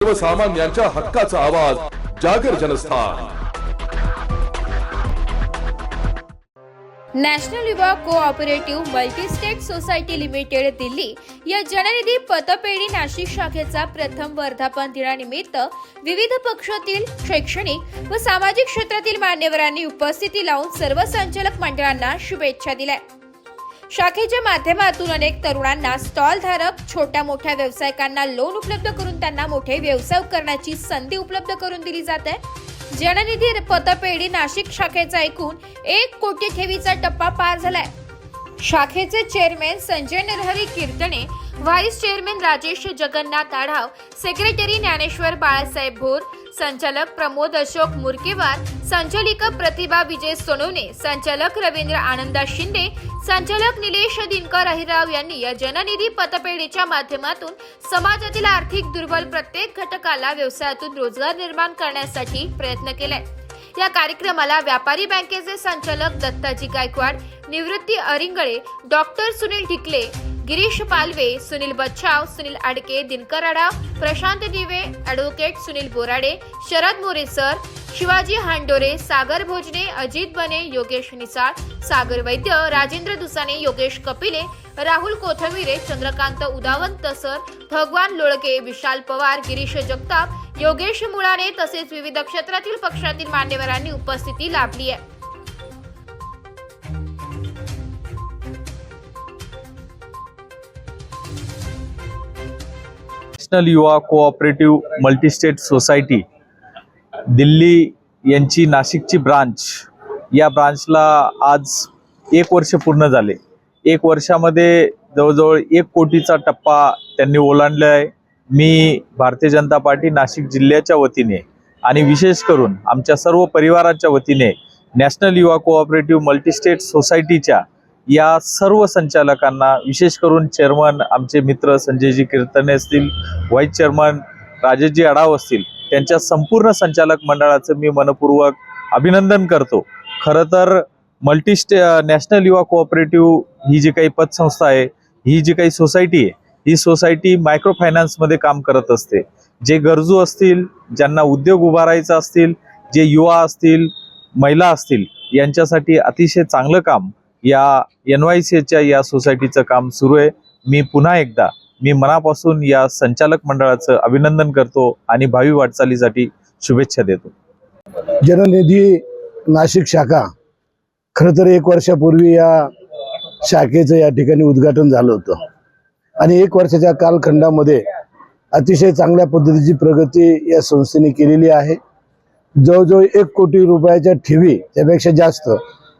सर्वसामान्यांच्या हक्काचा आवाज जागर जनस्थान। नॅशनल युवा cooperative multi-state society limited Delhi या जननिधी पतपेढी नाशिक शाखेचा प्रथम वर्धापन दिनानिमित्त विविध पक्षातील शैक्षणिक व सामाजिक क्षेत्रातील मान्यवरांनी उपस्थिती लावून सर्व संचालक मंडळांना शुभेच्छा दिल्या। शाखेच्या माध्यमातून अनेक तरुणांना स्टॉल धारक छोट्या मोठ्या व्यावसायिकांना लोन उपलब्ध करून त्यांना मोठे व्यवसाय करण्याची संधी उपलब्ध करून दिली जाते। जननिधी पतपेढी नाशिक शाखेचा एकूण 1 कोटी ठेवीचा टप्पा पार झालाय। शाखेचे chairman Sanjay Narhari Kirtane, vice chairman Rajesh Jagannath Adhav, secretary Dnyaneshwar Balasaheb Bhor, संचालक प्रमोद अशोक मुरकेवार, संचालिका प्रतिभा विजय सोनवणे, संचालक रवींद्र आनंदा शिंदे, संचालक निलेश दिनकर अहिराव यांनी या जननिधी पतपेढीच्या माध्यमातून समाजातील आर्थिक दुर्बल प्रत्येक घटकाला व्यवसायातून रोजगार निर्माण करण्यासाठी प्रयत्न केलाय। या कार्यक्रमाला व्यापारी बँकेचे संचालक दत्ताजी गायकवाड, निवृत्ती अरिंगळे, डॉक्टर सुनील ढिकले, गिरीश पालवे, सुनील बच्चाव, सुनील आडके, दिनकर आढाव, प्रशांत दिवे, ॲडव्होकेट सुनील बोराडे, शरद मोरेसर, शिवाजी हांडोरे, सागर भोजने, अजित बने, योगेश निसाळ, सागर वैद्य, राजेंद्र दुसाने, योगेश कपिले, राहुल कोथमिरे, चंद्रकांत उदावंत सर, भगवान लोळके, विशाल पवार, गिरीश जगताप, योगेश मुळाने तसेच विविध क्षेत्रातील पक्षातील मान्यवरांनी उपस्थिती लाभली आहे। नॅशनल युवा कोऑपरेटिव्ह मल्टीस्टेट सोसायटी दिल्ली यांची नाशिकची ब्रांच, या ब्रांचला आज 1 वर्ष पूर्ण झाले। 1 वर्षामध्ये जवळजवळ 1 कोटीचा टप्पा त्यांनी ओलांडला आहे। मी भारतीय जनता पार्टी नाशिक जिल्ह्याच्या वतीने आणि विशेष करून आमच्या सर्व परिवाराच्या वतीने नॅशनल युवा कोऑपरेटिव्ह मल्टीस्टेट सोसायटीच्या या सर्व संचालकांना, विशेष करून चेअरमन आमचे मित्र संजयजी कीर्तने असतील, व्हाईस चेअरमन राजेशजी आढाव असतील, त्यांच्या संपूर्ण संचालक मंडळाचं मी मनपूर्वक अभिनंदन करतो। खरं तर नॅशनल युवा कोऑपरेटिव्ह ही जी काही पतसंस्था आहे, ही जी काही सोसायटी आहे, ही सोसायटी मायक्रो फायनान्समध्ये काम करत असते। जे गरजू असतील, ज्यांना उद्योग उभारायचा असतील, जे युवा असतील, महिला असतील, यांच्यासाठी अतिशय चांगलं काम या NYCच्या या सोसायटीचं काम सुरू आहे। मी पुन्हा एकदा मनापासून या संचालक मंडळाचं अभिनंदन करतो आणि भावी वाटचालीसाठी शुभेच्छा देतो। जननिधी नाशिक शाखा, खरं तर 1 वर्षापूर्वी या शाखेचं या ठिकाणी उद्घाटन झालं होतं आणि 1 वर्षाच्या कालखंडामध्ये अतिशय चांगल्या पद्धतीची प्रगती या संस्थेने केलेली आहे। जवळजवळ 1 कोटी रुपयाच्या ठेवी, त्यापेक्षा जास्त,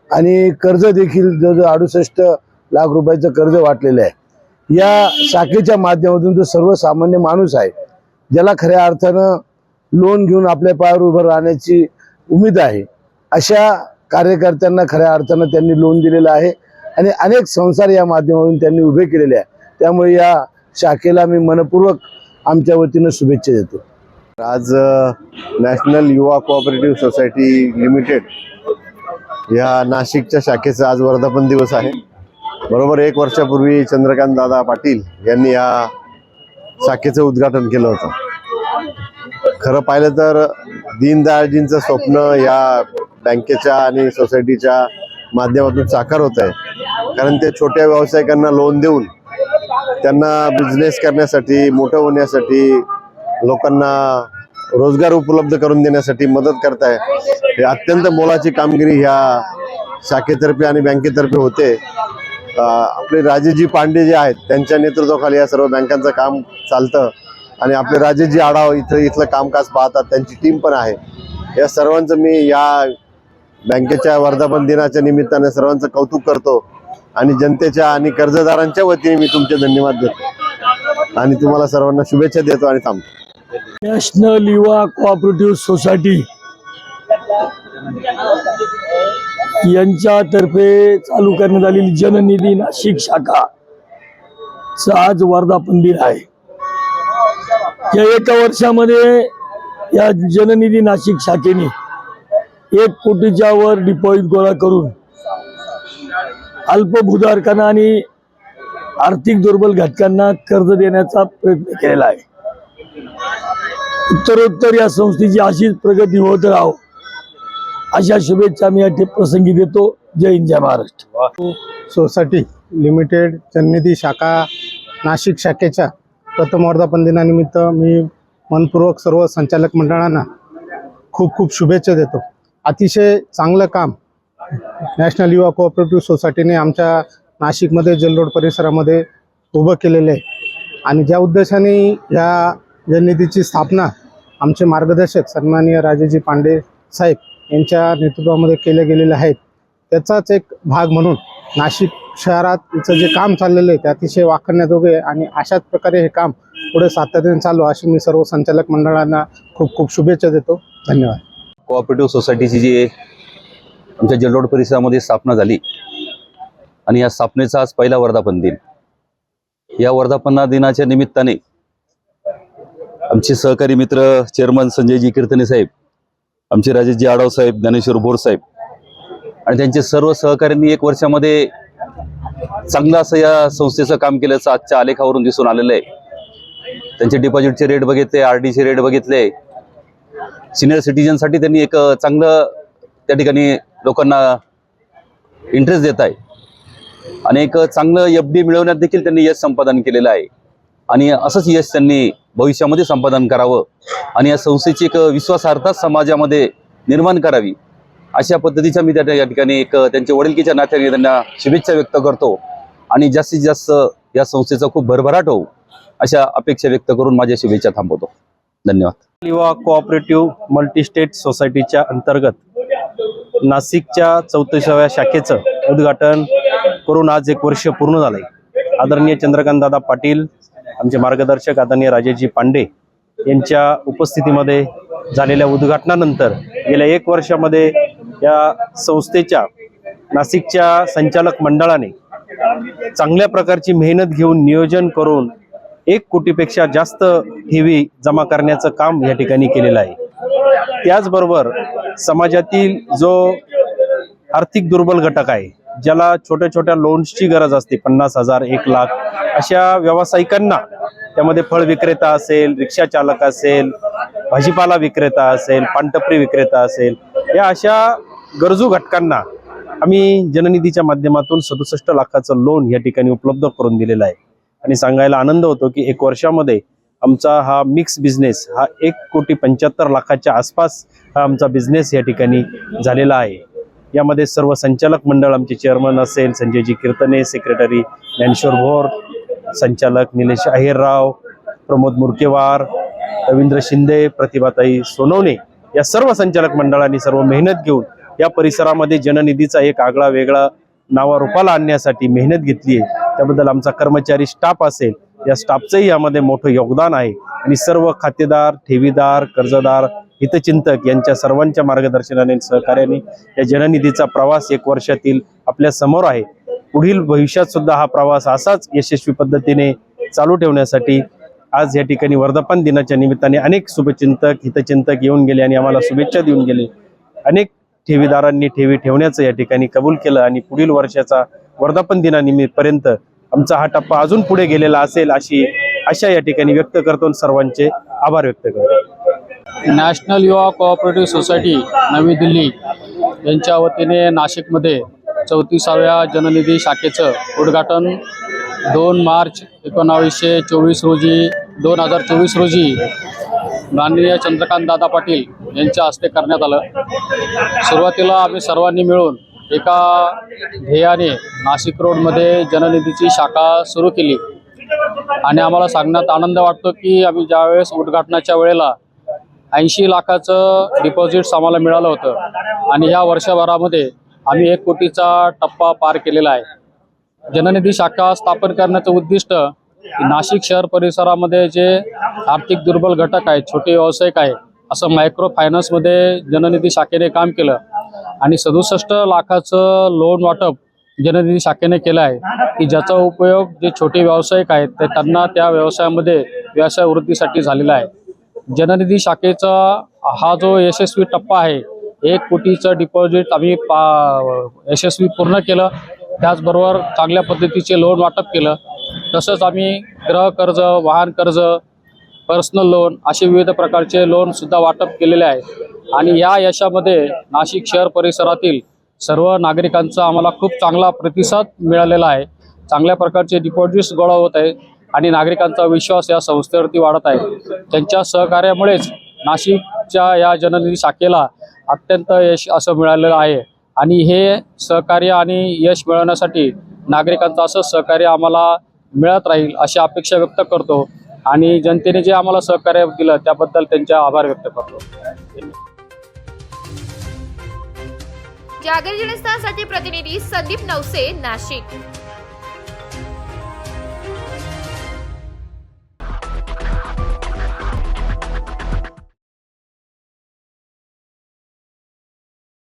आणि कर्ज देखील जवळजवळ 68 लाख रुपयाचं कर्ज वाटलेलं आहे। या शाखेच्या माध्यमातून जो सर्वसामान्य माणूस आहे, ज्याला खऱ्या अर्थानं लोन घेऊन आपल्या पायावर उभं राहण्याची उमेद आहे, अशा कार्यकर्त्यांना खऱ्या अर्थानं त्यांनी लोन दिलेलं आहे आणि अनेक संसार या माध्यमातून त्यांनी उभे केलेले आहे। त्यामुळे या शाखेला मी मनपूर्वक आमच्या वतीनं शुभेच्छा देतो। आज नॅशनल युवा कोऑपरेटिव्ह सोसायटी लिमिटेड या नाशिकच्या शाखेचा आज वर्धापन दिवस आहे। बरोबर 1 वर्षापूर्वी चंद्रकांत दादा पाटील यांनी या शाखेचं उद्घाटन केलं होतं। खरं पाहिलं तर दीनदयाळजींचं स्वप्न या बँकेच्या आणि सोसायटीच्या माध्यमातून साकार होत आहे। कारण ते छोट्या व्यावसायिकांना लोन देऊन त्यांना बिझनेस करण्यासाठी, मोठं होण्यासाठी, लोकांना रोजगार उपलब्ध करून देण्यासाठी मदत करताय। हे अत्यंत मोलाची कामगिरी ह्या शाखेतर्फे आणि बँकेतर्फे होते। आपले राजेशजी पांडे जे आहेत, त्यांच्या नेतृत्वाखाली या सर्व बँकांचं काम चालतं आणि आपले राजेशजी आढाव इथलं कामकाज पाहतात, त्यांची टीम पण आहे। या सर्वांचं मी या बँकेच्या वर्धापन दिनाच्या निमित्ताने सर्वांचं कौतुक करतो आणि जनतेच्या आणि कर्जदारांच्या वतीने मी तुमचे धन्यवाद देतो आणि तुम्हाला सर्वांना शुभेच्छा देतो आणि थांबतो। नॅशनल युवा कोऑपरेटिव्ह सोसायटी यांच्यातर्फे चालू करण्यात आलेली जननिधी नाशिक शाखा आज वर्धापन दिन आहे। या 1 वर्षामध्ये या जननिधी नाशिक शाखेने 1 कोटीच्या वर डिपॉझिट गोळा करून अल्पभूधारकांना आणि आर्थिक दुर्बल घटकांना कर्ज देण्याचा प्रयत्न केलेला आहे। उत्तरोत्तर या संस्थेची अशीच प्रगती होत राहो अशा शुभेच्छा मी या प्रसंगी देतो. जय हिंद, जय महाराष्ट्र. सोसायटी लिमिटेड जननिधी शाखा नाशिक शाखेच्या प्रथम वर्धापन दिनानिमित्त मी मनपूर्वक सर्व संचालक मंडळांना खूप खूप शुभेच्छा देतो. अतिशय चांगलं काम नॅशनल युवा कोऑपरेटिव्ह सोसायटीने आमच्या नाशिकमध्ये जेल रोड परिसरामध्ये उभं केलेलं आहे आणि ज्या उद्देशाने ह्या जननिधीची स्थापना आमचे मार्गदर्शक सन्माननीय राजेजी पांडे साहेब यांच्या नेतृत्वामध्ये केल्या गेलेल्या आहेत त्याचाच एक भाग म्हणून नाशिक शहरात इथं जे काम चाललेलं आहे ते अतिशय वाखाणण्याजोगे आहे आणि अशाच प्रकारे हे काम पुढे सातत्याने चालू अशी मी सर्व संचालक मंडळांना खूप खूप शुभेच्छा देतो. धन्यवाद. कोऑपरेटिव्ह सोसायटीची जी आमच्या जेल रोड परिसरामध्ये स्थापना झाली आणि या स्थापनेचा आज पहिला वर्धापन दिन. या वर्धापन दिनाच्या निमित्ताने आमचे सहकारी मित्र चेअरमन संजयजी कीर्तने साहेब, आमचे राजेशजी आढाव साहेब, ज्ञानेश्वर भोर साहेब आणि त्यांचे सर्व सहकाऱ्यांनी एक वर्षामध्ये चांगलं असं या संस्थेचं काम केल्याचं आजच्या आलेखावरून दिसून आलेलं आहे. त्यांचे डिपॉझिटचे रेट बघितले, RDचे रेट बघितले, सिनियर सिटीजनसाठी त्यांनी एक चांगलं त्या ठिकाणी लोकांना इंटरेस्ट देत आहे आणि एक चांगलं FD मिळवण्यात देखील त्यांनी यश संपादन केलेलं आहे आणि असंच यश त्यांनी भविष्यामध्ये संपादन करावं आणि या संस्थेची एक विश्वासार्हता समाजामध्ये निर्माण करावी अशा पद्धतीचा मी त्या ठिकाणी एक त्यांच्या वडिलकीच्या नात्याने त्यांना शुभेच्छा व्यक्त करतो आणि जास्तीत जास्त या संस्थेचा खूप भरभराट होऊ अशा अपेक्षा व्यक्त करून माझ्या शुभेच्छा थांबवतो. धन्यवाद. युवा कोऑपरेटिव्ह मल्टीस्टेट सोसायटीच्या अंतर्गत नाशिकच्या 34व्या शाखेचं उद्घाटन करून आज 1 वर्ष पूर्ण झालंय. आदरणीय चंद्रकांत दादा पाटील, आमचे मार्गदर्शक आदरणीय राजेशजी पांडे यांच्या उपस्थितीमध्ये झालेल्या उद्घाटनानंतर गेल्या 1 वर्षामध्ये या संस्थेच्या नाशिकच्या संचालक मंडळाने चांगल्या प्रकारची मेहनत घेऊन नियोजन करून 1 कोटीपेक्षा जास्त ठेवी जमा करण्याचं काम या ठिकाणी केलेलं आहे. त्याचबरोबर समाजातील जो आर्थिक दुर्बल घटक आहे, ज्याला छोट्या छोट्या लोन्सची गरज असते, 50,000 1 लाख अशा व्यावसायिकांना, त्यामध्ये फळ विक्रेता असेल, रिक्षा चालक असेल, भाजीपाला विक्रेता असेल, पानटपरी विक्रेता असेल, या अशा गरजू घटकांना आम्ही जननिधीच्या माध्यमातून 67 लाखाचं लोन या ठिकाणी उपलब्ध करून दिलेलं आहे. आणि सांगायला आनंद होतो की 1 वर्षामध्ये आमचा हा मिक्स बिझनेस हा 1,75,00,000च्या आसपास हा आमचा बिझनेस या ठिकाणी झालेला आहे. यामध्ये सर्व संचालक मंडळ, आमचे चेअरमन असेल संजयजी कीर्तने, सेक्रेटरी ज्ञानेश्वर भोर, संचालक निलेश अहिरराव, प्रमोद मुरकेवार, रवींद्र शिंदे, प्रतिभाताई सोनवणे, या सर्व संचालक मंडळांनी सर्व मेहनत घेऊन या परिसरामध्ये जननिधीचा एक आगळा वेगळा नावारूपाला आणण्यासाठी मेहनत घेतली आहे. त्याबद्दल आमचा कर्मचारी स्टाफ असेल, या स्टाफचंही यामध्ये मोठं योगदान आहे आणि सर्व खातेदार, ठेवीदार, कर्जदार, हितचिंतक यांच्या सर्वांच्या मार्गदर्शनाने सहकार्याने या जननिधीचा प्रवास 1 वर्षातील आपल्या समोर आहे. पुढील भविष्यात सुद्धा हा प्रवास असाच यशस्वी पद्धतीने चालू ठेवण्यासाठी आज या ठिकाणी वर्धापन दिनाच्या निमित्ताने अनेक शुभचिंतक, हितचिंतक येऊन गेले आणि आम्हाला शुभेच्छा देऊन गेले. अनेक ठेवीदारांनी ठेवी ठेवण्याचं या ठिकाणी कबूल केलं आणि पुढील वर्षाचा वर्धापन दिनानिमित्तपर्यंत आमचा हा टप्पा अजून पुढे गेलेला असेल अशी आशा या ठिकाणी व्यक्त करतो आणि सर्वांचे आभार व्यक्त करतो. नॅशनल युवा कोऑपरेटिव्ह सोसायटी नवी दिल्ली यांच्या वतीने नाशिकमध्ये 34व्या जननिधी शाखेचं उद्घाटन 2 मार्च 2024 रोजी माननीय चंद्रकांत दादा पाटील यांच्या हस्ते करण्यात आलं. सुरुवातीला आम्ही सर्वांनी मिळून एका ध्येयाने नाशिक रोडमध्ये जननिधीची शाखा सुरू केली आणि आम्हाला सांगण्यात आनंद वाटतो की आम्ही ज्यावेळेस उद्घाटनाच्या वेळेला 80 लाखाचं डिपॉझिट्स आम्हाला मिळालं होतं आणि ह्या वर्षभरामध्ये आम्ही 1 कोटीचा टप्पा पार केलेला आहे. जननिधी शाखा स्थापन करण्याचं उद्दिष्ट नाशिक शहर परिसरामध्ये जे आर्थिक दुर्बल घटक आहेत, छोटे व्यावसायिक आहेत, असं मायक्रो फायनान्समध्ये जननिधी शाखेने काम केलं आणि 67 लाखाचं लोन वाटप जननिधी शाखेने केलं आहे की ज्याचा उपयोग जे छोटे व्यावसायिक आहेत ते त्यांना त्या व्यवसायामध्ये व्यवसाय वृद्धीसाठी झालेला आहे. जननिधी शाखेचा हा जो यशस्वी टप्पा आहे, 1 कोटीचं डिपॉझिट आम्ही यशस्वी पूर्ण केलं. त्याचबरोबर चांगल्या पद्धतीचे लोन वाटप केलं. तसंच आम्ही गृह कर्ज, वाहन कर्ज पर्सनल लोन असे विविध प्रकारचे लोन सुद्धा वाटप केलेले आहे आणि या यशामध्ये नाशिक शहर परिसरातील सर्व नागरिकांचा आम्हाला खूप चांगला प्रतिसाद मिळालेला आहे. चांगल्या प्रकारचे डिपॉझिट्स गोळा होत आहे आणि नागरिकांचा विश्वास या संस्थेवरती वाढत आहे. त्यांच्या सहकार्यामुळेच नाशिकच्या या जननिधी शाखेला अत्यंत यश असं मिळालेलं आहे आणि हे सहकार्य आणि यश मिळवण्यासाठी नागरिकांचं असं सहकार्य आम्हाला मिळत राहील अशी अपेक्षा व्यक्त करतो आणि जनतेने जे आम्हाला सहकार्य दिलं त्याबद्दल त्यांचे आभार व्यक्त करतो. जागर जनस्थानसाठी प्रतिनिधी संदीप नवसे, नाशिक.